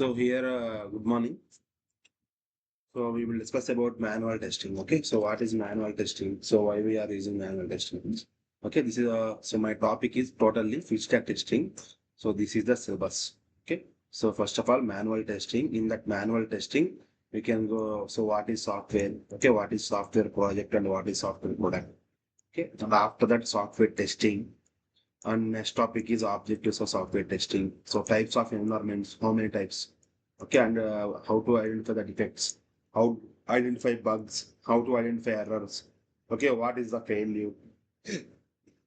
So here, good morning. So we will discuss about manual testing. Okay. So what is manual testing? So why we are using manual testing? Okay. This is so my topic is totally full stack testing. So this is the syllabus. Okay. So first of all, manual testing. In that manual testing, we can go. So what is software? Okay. What is software project and what is software product? Okay. And after that, software testing. And next topic is objectives of software testing. So types of environments, how many types? Okay, and how to identify the defects, how identify bugs, how to identify errors. Okay, what is the failure?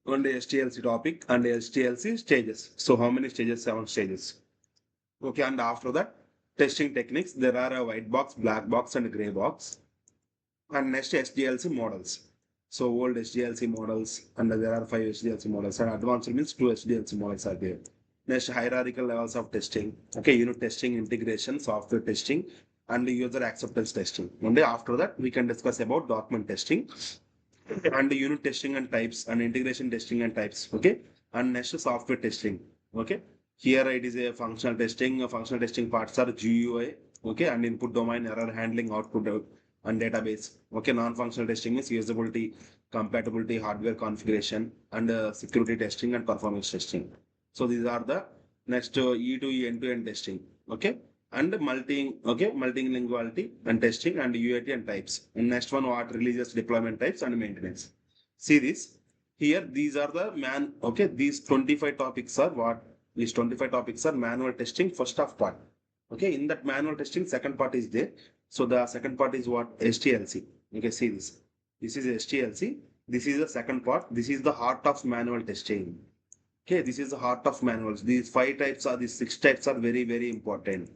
On the STLC topic and the STLC stages. So how many stages? 7 stages. Okay, and after that, testing techniques. There are a white box, black box, and gray box. And next SDLC models. So old SDLC models, and there are 5 SDLC models, and advanced means 2 SDLC models are there. Next, hierarchical levels of testing. Okay, unit testing, integration, software testing, and user acceptance testing. Only after that, we can discuss about document testing and unit testing and types, and integration testing and types. Okay, and next software testing. Okay, here it is a functional testing. Functional testing parts are GUI. Okay, and input domain, error handling, output and database. Okay, non-functional testing is usability, compatibility, hardware configuration, and security testing and performance testing. So these are the next E2E end-to-end testing. Okay, and multilinguality and testing and UAT and types. And next one, what releases, deployment types and maintenance. See this here. These are the man. Okay, these 25 topics are what? These 25 topics are manual testing. First of part. Okay, in that manual testing, second part is there. So the second part is what? STLC. Okay, see this. This is STLC. This is the second part. This is the heart of manual testing. Okay, this is the heart of manuals. These 6 types are very, very important.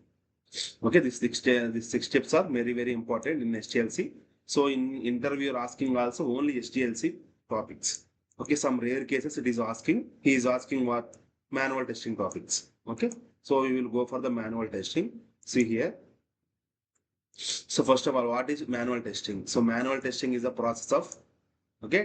Okay, these six steps are very, very important in STLC. So in interview, you're asking also only STLC topics. Okay, some rare cases he is asking what? Manual testing topics. Okay, so we will go for the manual testing. See here. So first of all, what is manual testing? So manual testing is a process of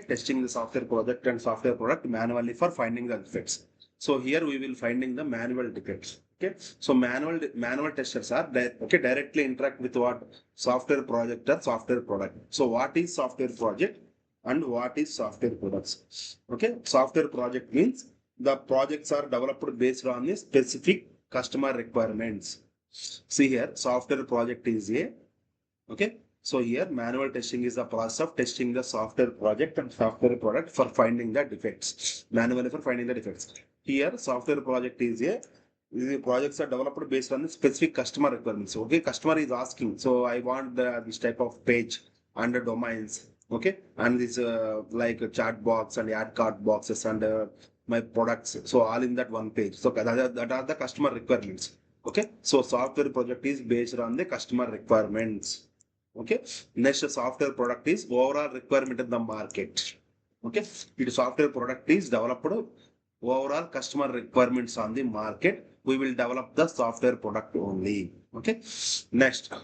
testing the software project and software product manually for finding the defects. So here we will finding the manual defects. Okay, so manual testers are directly interact with what? Software project or software product. So what is software project and what is software products? Okay, software project means the projects are developed based on the specific customer requirements. See here, software project is a okay. So here manual testing is the process of testing the software project and software product for finding the defects. Manually for finding the defects. Here software project is the projects are developed based on the specific customer requirements. Okay, customer is asking, so I want this type of page under domains. Okay, and this like a chat box and ad card boxes and my products. So all in that one page. So that are the customer requirements. Okay, so software project is based on the customer requirements. Okay, next software product is overall requirement in the market. Okay, it software product is developed overall customer requirements on the market. We will develop the software product only. Okay, next.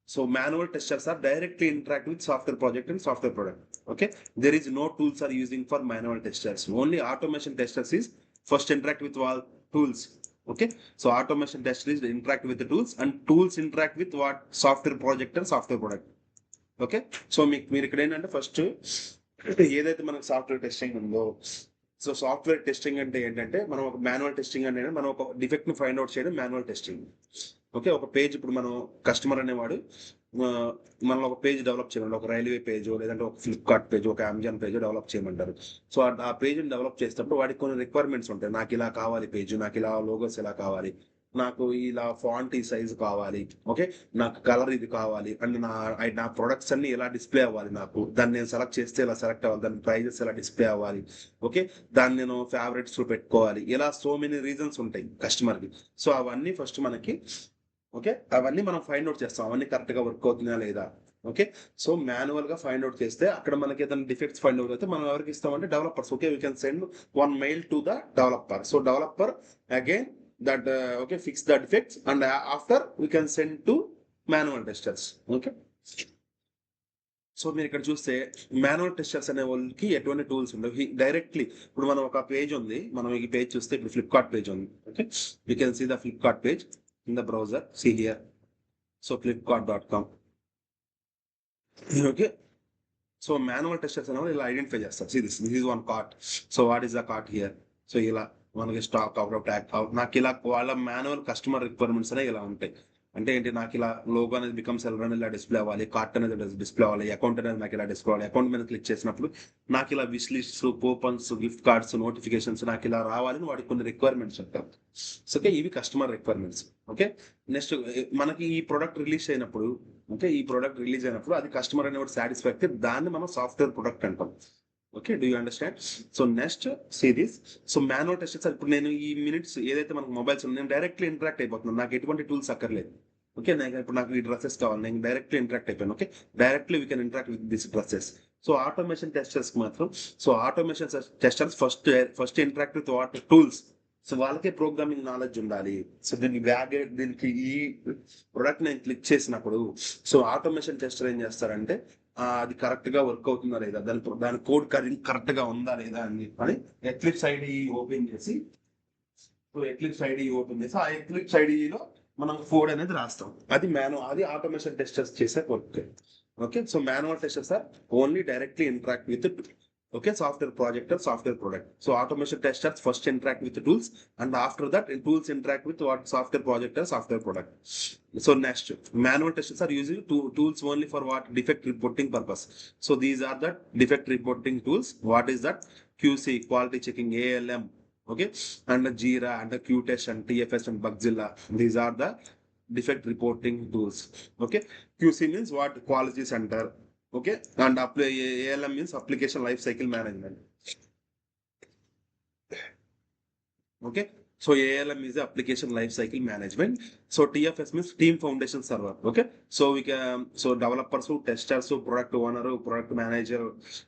So manual testers are directly interact with software project and software product. Okay, there is no tools are using for manual testers. Only automation testers is first interact with all tools. Okay, so automation tester is interact with the tools and tools interact with what? Software project and software product. Okay, so మీరు ఇక్కడ ఏంటంటే first ఏదైతే మనకు software testing ఉందో, so software testing అంటే ఏంటంటే మనం ఒక మాన్యువల్ టెస్టింగ్ అంటే మనం ఒక డిఫెక్ట్ ని ఫైండ్ అవుట్ చేయడం మాన్యువల్ టెస్టింగ్. ఓకే, ఒక పేజ్ ఇప్పుడు మనం కస్టమర్ అనేవాడు మనం ఒక పేజ్ డెవలప్ చేయమంటారు, ఒక రైల్వే పేజ్ లేదంటే ఒక ఫ్లిప్కార్ట్ పేజ్, ఒక అమెజాన్ పేజ్ డెవలప్ చేయమంటారు. సో ఆ పేజ్ని డెవలప్ చేసేటప్పుడు వాడికి కొన్ని రిక్వైర్మెంట్స్ ఉంటాయి. నాకు ఇలా కావాలి పేజ్, నాకు ఇలా లోగోస్ ఇలా కావాలి, నాకు ఇలా ఫాంట్ ఈ సైజు కావాలి, ఓకే, నాకు కలర్ ఇది కావాలి, అండ్ నా ప్రొడక్ట్స్ అన్ని ఎలా డిస్ప్లే అవ్వాలి, నాకు దాన్ని నేను సెలెక్ట్ చేస్తే ఎలా సెలెక్ట్ అవ్వాలి, దాని ప్రైజెస్ ఎలా డిస్ప్లే అవ్వాలి, ఓకే, దాన్ని నేను ఫేవరెట్స్ పెట్టుకోవాలి, ఇలా సో మెనీ రీజన్స్ ఉంటాయి కస్టమర్కి. సో అవన్నీ ఫస్ట్ మనకి ఓకే, అవన్నీ మనం ఫైండ్ అవుట్ చేస్తాం, అవన్నీ కరెక్ట్గా వర్క్ అవుతున్నాయా లేదా. ఓకే, సో మాన్యువల్ గా ఫైండ్ అవుట్ చేస్తే అక్కడ మనకి ఏదైనా డిఫెక్ట్స్ ఫైండ్ అవుట్ అయితే మనం ఎవరికి ఇస్తామంటే developers. Okay, we can send one mail to the developer. So developer again that fix the defects and after we can send to manual testers. Okay, so మీరు ఇక్కడ చూస్తే మాన్యువల్ టెస్టర్స్ అనే వాళ్ళకి ఎటువంటి టూల్స్ ఉండవు. డైరెక్ట్లీ ఇప్పుడు మనం ఒక పేజ్ ఉంది, మనం ఈ పేజ్ చూస్తే ఇప్పుడు ఫ్లిప్కార్ట్ పేజ్ ఉంది. Okay, you can see the Flipkart page. in the browser. See here. So flipkart.com. Okay. So manual testers and all will identify చేస్తారు. See this is one cart. So what is the cart here? So ఇలా మనకి stock out of ట్యాక్ నాకు ఇలా వాళ్ళ manual customer requirements అనేవి ఇలా ఉంటాయి. అంటే ఏంటి, నాకు ఇలా లోగో అనేది బికమ్ సెలర్ అనేది ఇలా డిస్ప్లే అవ్వాలి, కార్ట్ అనేది డిస్ప్లే అవ్వాలి, అకౌంట్ అనేది నాకు ఇలా డిస్ప్లే అవ్వాలి. అకౌంట్ మీద క్లిక్ చేసినప్పుడు నాకు ఇలా wish lists, coupons, gift cards, notifications నాకు ఇలా రావాలని వాడికి కొన్ని రిక్వైర్మెంట్స్ ఉంటాయి. సో ఓకే, ఇవి కస్టమర్ రిక్వైర్మెంట్స్. ఓకే, నెక్స్ట్ మనకి ఈ ప్రోడక్ట్ రిలీజ్ అయినప్పుడు, ఓకే, ఈ ప్రోడక్ట్ రిలీజ్ అయినప్పుడు అది కస్టమర్ అనేవాడు సాటిస్ఫాక్టరీ, దాన్ని మనం సాఫ్ట్వేర్ ప్రొడక్ట్ అంటాం. Okay, do you understand? So next see this. So manual test sir, ఇప్పుడు నేను ఈ మినిట్స్ ఏదైతే మనకు మొబైల్స్ నేను డైరెక్ట్లీ ఇంటరాక్ట్ అయిపోతున్నాను, నాకు ఎటువంటి టూల్స్ అక్కర్లేదు. ఓకే, ఇప్పుడు నాకు ఈ డ్రెస్సెస్ కావాలి, నేను డైరెక్ట్లీ ఇంటరాక్ట్ అయిపోయాను. Okay, directly we can interact with this dresses. So automation testers మాత్రం, so automation testers first interact with what tools. So వాళ్ళకే ప్రోగ్రామింగ్ నాలెడ్జ్ ఉండాలి. సో దీనికి ఈ ప్రొడక్ట్ నేను క్లిక్ చేసినప్పుడు, సో ఆటోమేషన్ టెస్టర్ ఏం చేస్తారంటే అది కరెక్ట్ గా వర్క్ అవుతుందా లేదా, దాని కోడ్ కరెక్ట్ గా ఉందా లేదా అని చెప్పని ఎక్లిప్స్ ఐడి ఓపెన్ చేసి, ఆ ఎక్లిప్స్ ఐడిలో మనం కోడ్ అనేది రాస్తాం. అది ఆటోమేషన్ టెస్టర్స్ చేసే work. Okay, so manual testers are only directly interact with software project or software product. So automation testers first interact with the tools, and after that tools interact with what software project or software product. So next, manual testers are using tools only for what? Defect reporting purpose. So these are the defect reporting tools. What is that? QC, quality checking, ALM, okay, and Jira and the Qtest and TFS and Bugzilla. These are the defect reporting tools. Okay, QC means what? Quality center. Okay, and ALM means application life cycle management. Okay, so ALM is the application life cycle management. So TFS means team foundation server. Okay, so we can, so developers, testers, product owner, product manager,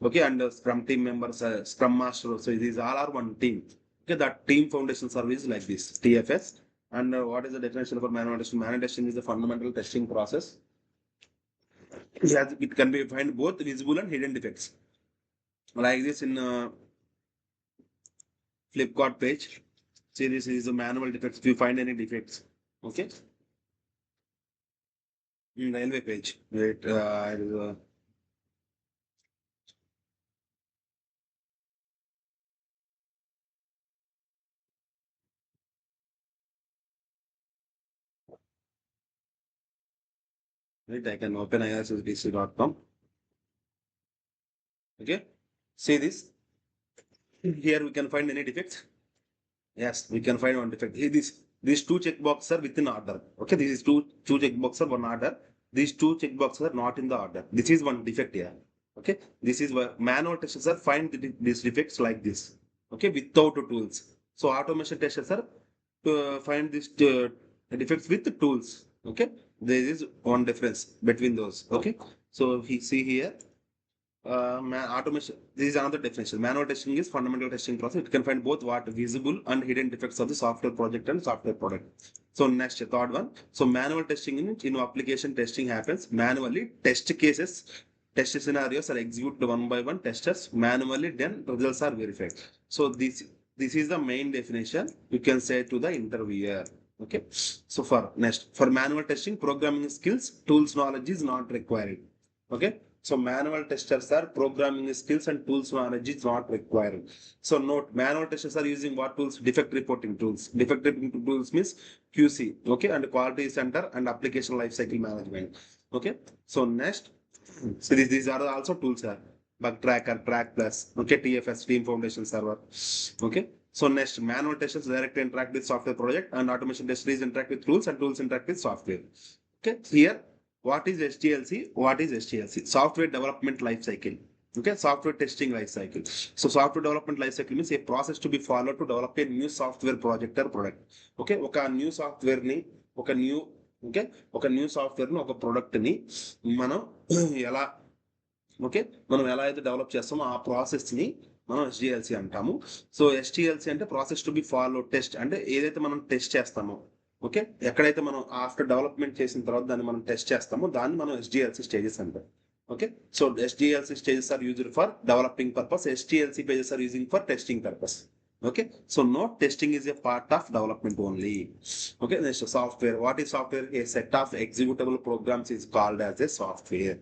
okay, and scrum team members, scrum master. So these all are one team. Okay, that team foundation service is like this, TFS. And what is the definition for manual testing? Manual testing is the fundamental testing process. It can be find both visible and hidden defects. Like this in Flipkart page. See, this is the manual defects. If you find any defects, okay. In railway page, wait, wait, I can open irsbc.com. Okay, see this. Here we can find any defects. Yes, we can find one defect. These two checkboxes are within order. Okay, this is two checkboxes are one order. These two checkboxes are not in the order. This is one defect here. Okay, this is where manual testers are find these defects like this. Okay, without tools. So automation testers are to find these defects with the tools. Okay, there is one difference between those. Okay, so we see here. Automation, this is another definition. Manual testing is fundamental testing process. It can find both what visible and hidden defects of the software project and software product. So next, third one. So manual testing in application testing happens manually. Test cases, test scenarios are executed one by one. Testers manually, then results are verified. So this is the main definition you can say to the interviewer. Okay. So for next, for manual testing, programming skills, tools knowledge is not required. Okay. So manual testers are programming skills and tools knowledge is not required. So note, manual testers are using what tools? Defect reporting tools. Defect reporting tools means QC, okay, and quality center and application lifecycle management. Okay. So next, so these are also tools here. Bug tracker, track plus, okay, TFS, team foundation server. Okay. So next, manual testers directly interact with software project, and automation testers interact with tools, and tools interact with software. Okay. Here, what is SDLC? What is SDLC? Software development life cycle. Okay, software testing life cycle. So software development life cycle means a process to be followed to develop a new software project or product. Okay, ఒక new software ని, ఒక new software ని, ఒక product ని మనం ఎలా, okay, మనం ఎలా అయితే డెవలప్ చేస్తామో ఆ ప్రాసెస్ ని మనం SDLC అంటాము. సో SDLC అంటే process to be follow, test అంటే ఏదైతే మనం టెస్ట్ చేస్తామో, ఓకే, ఎక్కడైతే మనం ఆఫ్టర్ డెవలప్మెంట్ చేసిన తర్వాత దాన్ని మనం టెస్ట్ చేస్తామో దాన్ని మనం SDLC స్టేజెస్ అంటాం. Okay, so SDLC stages are used for developing purpose, SDLC pages are using for testing purpose. Okay, so node testing is a part of development only. Okay, next software. What is software? A set of executable programs is called as a software.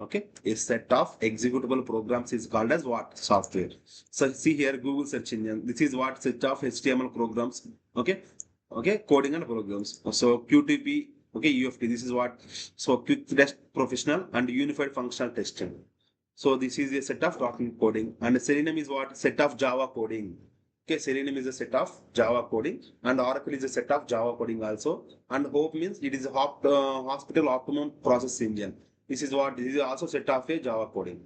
Okay, a set of executable programs is called as what? Software. So see here, Google search engine. This is what set of HTML programs. Okay, okay, coding and programs. So QTP. Okay, UFT. This is what? So quick test professional and unified functional testing. So this is a set of .NET coding, and Selenium is what? Set of Java coding. Okay, Selenium is a set of Java coding, and Oracle is a set of Java coding also. And Hope means it is a hospital optimum process engine. This is what? This is also set of a Java coding.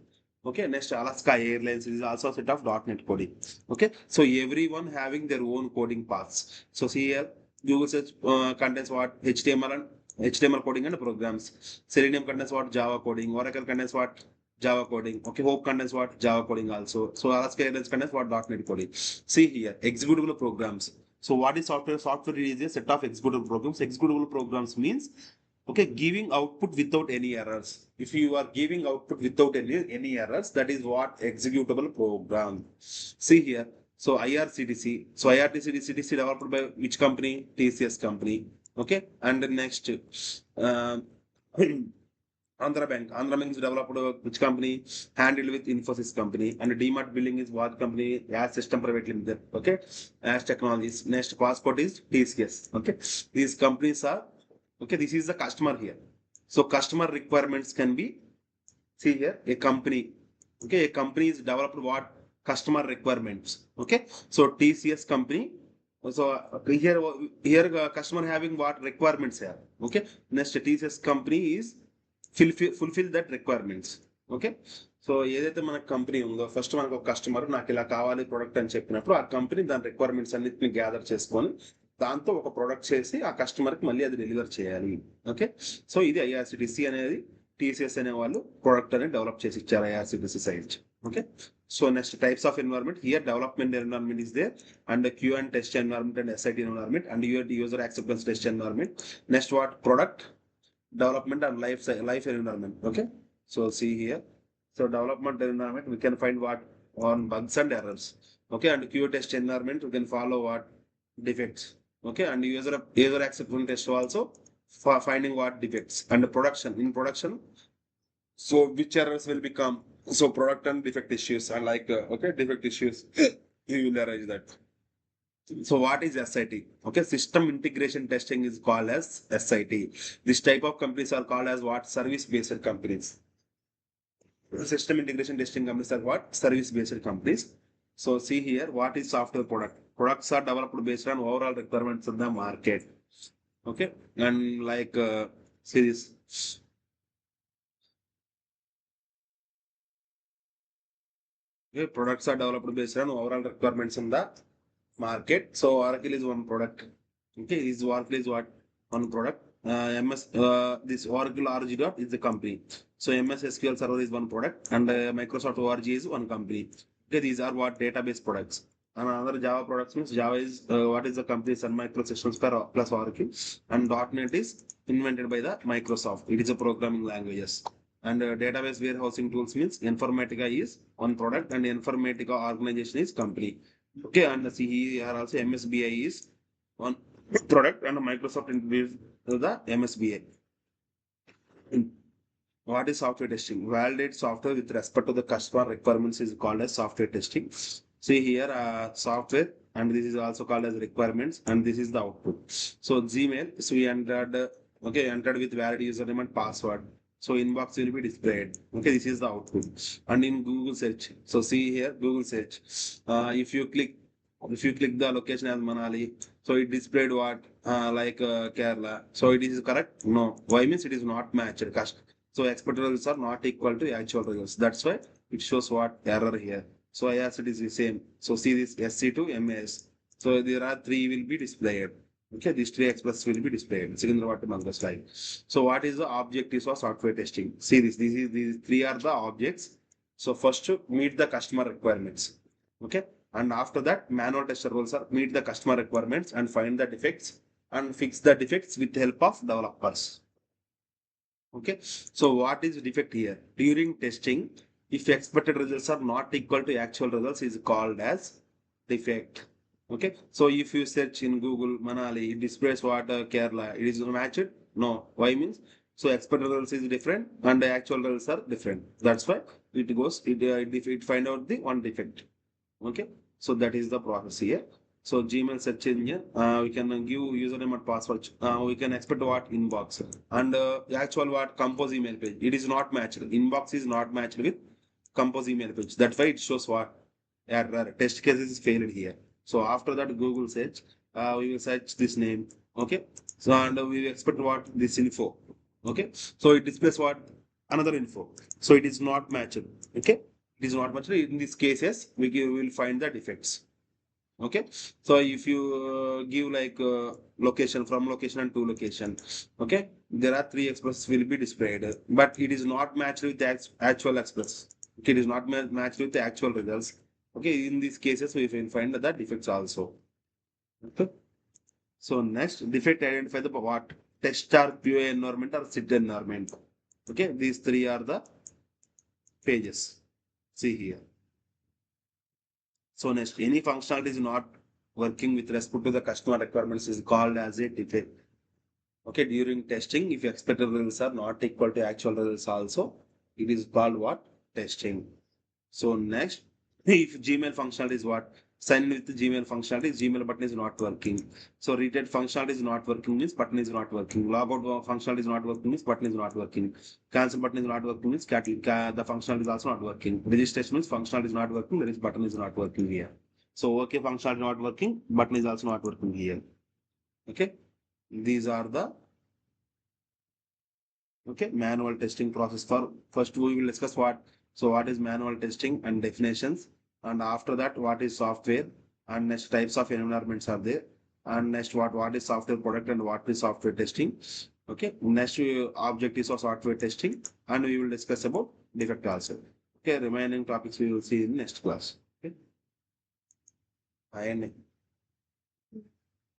Okay, next Alaska Airlines is also a set of .NET coding. Okay, so everyone having their own coding paths. So see here, Google search contains what? HTML coding and programs. Selenium contains what? Java coding. Oracle contains what? Java coding. Okay, Hope contains what? Java coding also. So Alaska Airlines contains what? .NET coding. See here, executable programs. So what is software? Software is a set of executable programs. Executable programs means, okay, giving output without any errors. If you are giving output without any errors, that is what executable program. See here. So IRCTC. So IRCTC developed by which company? TCS company. Okay, and the next. Um, Andhra Bank. Andhra Bank is developed which company? Handled with Infosys company. And DMart Billing is what company? As System Private Limited. Okay. As Technologies. Next passport is TCS. Okay. These companies are, okay, this is the customer here. So customer requirements can be, see here, a company. Okay. A company is developed what? Customer requirements. Okay. So TCS company. So here customer having what requirements here. Okay. Next TCS company is fulfill that requirements. Okay, so ఏదైతే మన company ఉందో first మనకు ఒక customer నాకు ఇలా కావాలి product అని చెప్పినప్పుడు ఆ కంపెనీ దాని రిక్వైర్మెంట్స్ అన్నిటిని గ్యాదర్ చేసుకొని దాంతో ఒక ప్రొడక్ట్ చేసి ఆ కస్టమర్కి మళ్ళీ అది డెలివర్ చేయాలి. ఓకే, సో ఇది ఐఆర్సిటిసి అనేది టీసీఎస్ అనే వాళ్ళు ప్రొడక్ట్ అనేది డెవలప్ చేసి ఇచ్చారు IRCTC side. Okay, so next types of environment here development environment is there and Q and test environment and SIT environment and user acceptance test environment. Next what? Product development and life environment. Okay, so see here, so development environment we can find what? On bugs and errors. Okay, and QA test environment we can follow what? Defects. Okay, and user acceptance test also for finding what? Defects. And production, in production, so which errors will become? So product and defect issues are like okay, defect issues you will arise that. So what is SIT? Okay, system integration testing is called as SIT. This type of companies are called as what? Service-based companies. System integration testing companies are what? Service-based companies. So see here, what is software product? Products are developed based on overall requirements of the market. Okay, and like see this. Okay, products are developed based on overall requirements in the market. So Oracle is one product. Okay, this Oracle is what? One product. This Oracle RG dot is the company. So MS SQL Server is one product, and Microsoft ORG is one company. Okay, these are what? Database products. And another Java products means Java is what is the company? Sun Microsystems plus Oracle, and .NET is invented by the Microsoft. It is a programming languages. And database warehousing tools means Informatica is one product, and Informatica organization is company. Okay, and see here also MSBI is one product, and Microsoft introduced the MSBI. What is software testing? Validate software with respect to the customer requirements is called as software testing. See here, software, and this is also called as requirements, and this is the output. So Gmail, so we entered, okay, entered with valid username and password. So inbox will be displayed. Okay, this is the output. And in Google search, so see here, Google search. If you click the location as Manali, so it displayed what? Kerala. So it is correct? No. Why means it is not matched. So expected results are not equal to actual results. That's why it shows what? Error here. So IRCT is the same. So see this SC to MAS. So there are three will be displayed. Okay, these three expressions will be displayed. Slide. So what is the objectives of software testing? See this. These three are the objects. So first to meet the customer requirements. Okay, and after that manual tester roles are meet the customer requirements and find the defects and fix the defects with the help of developers. Okay, so what is defect here? During testing, if expected results are not equal to actual results, is called as defect. Okay, so if you search in Google Manali, it displays what Kerala, it is matched. No, why means so expected results is different and the actual results are different. That's why it goes. It find out the one defect. Okay, so that is the process here. So Gmail search engine, we can give username and password. We can expect what inbox and actual what compose email page. It is not matched. Inbox is not matched with compose email page. That's why it shows what error. Test cases is failed here. So after that Google search, we will search this name. Okay. So and we will expect what this info. Okay. So it displays what another info. So it is not matched. Okay. It is not matched. In these cases, we will find the defects. Okay. So if you give like location from location and to location, okay, there are three expresses will be displayed, but it is not matched with the actual express. Okay, it is not matched with the actual results. Okay, in these cases, we will find the defects also. Okay. So next, defect identify the what test or POA environment or SIT environment. Okay, these three are the pages. See here. So next, any functionality is not working with respect to the customer requirements is called as a defect. Okay, during testing, if expected results are not equal to actual results also, it is called what? Testing. So next, if Gmail functionality is what? Sign in with the Gmail functionality, Gmail button is not working. So reset functionality is not working means button is not working. Logout functionality is not working means button is not working. Cancel button is not working means the functionality is also not working. Registration means functionality is not working, there is button is not working here. So okay, functionality not working, button is also not working here. Okay, these are the okay manual testing process. For first we will discuss what is manual testing and definitions, and after that what is software, and next types of environments are there, and next what is software product and what is software testing. Okay, next objectives of software testing, and we will discuss about defect also. Okay, remaining topics we will see in next class. Okay, and